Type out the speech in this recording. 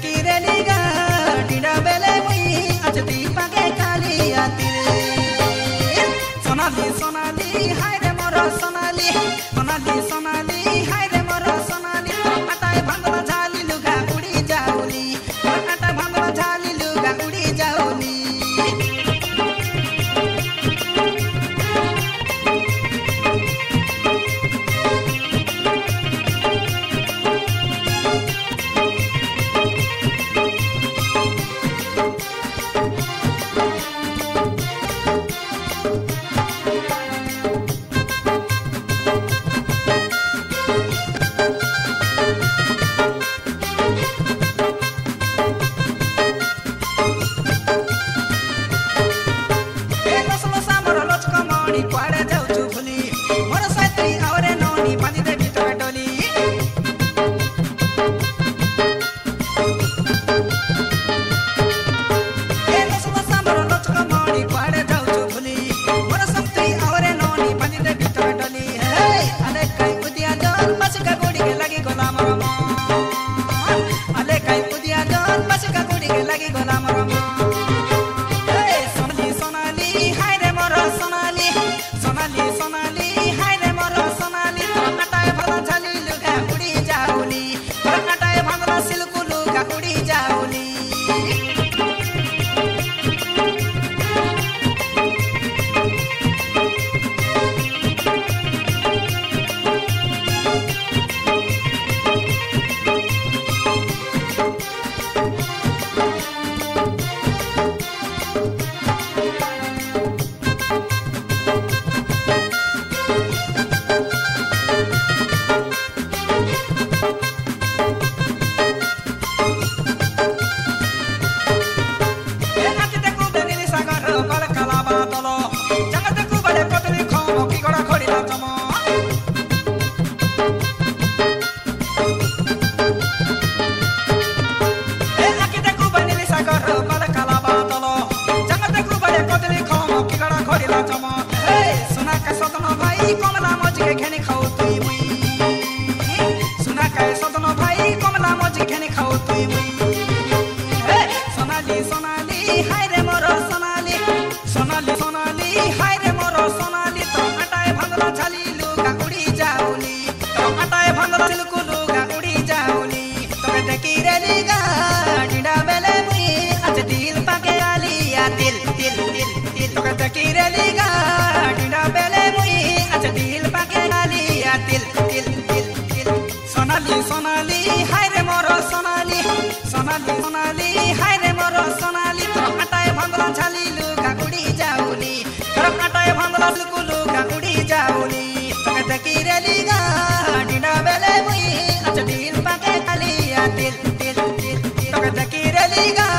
किरेलिगा डिडा बेले मुई आज दीपा के काली आती सोनाली सोनाली हाय रे मोर सोनाली सोनाली सोनाली हाय रे मोर सोनाली आटाय भांगला झाली लुगा उड़ी जाऊली आटाय भांगला झाली लुगा उड़ी जाऊली कुआड़े जाऊछु भूली मोर साथी आवरे नोनी बांधी दे भीतर डोली ए नसला सामर लचक मणि कुआड़े जाऊछु भूली मोर साथी आवरे नोनी बांधी दे भीतर डोली हे अले काई उदिया जन बसका गोड़ी के लगी गोलाम रम अले काई उदिया जन बसका गोड़ी के लगी गोलाम रम सुना का सदन भाई कमला मज के खेनी खाओ तुई मुई सुना का सदन भाई कमला मज के खेनी खाओ तुई मुई सोनाली सोनाली हाय रे मोर सोनाली सोनाली सोनाली हाय रे मोर सोनाली तो आटाय भांगला झाली लुगा उड़ी जाऊली तो आटाय भांगला लुकु लुगा उड़ी जाऊली तो देखी रे लिगा डिडा बेले मुई आज दिल पाके आली या दिल दिल दिल दिल तो देखी रे लिगा डिडा बेले मुई आज दिल पाके आली या दिल दिल दिल दिल सोनाली सोनाली हाय रे मोर सोनाली सोनाली सोनाली हाय रे मोर सोनाली तो आटाय भांगला झाली लुगा उड़ी जाऊली तो आटाय भांगला लुकु लुगा उड़ी जाऊली तो देखी रे लिगा डिडा बेले मुई आज दिल पाके आली या दिल दिल दिल दिल तो देखी रे लिगा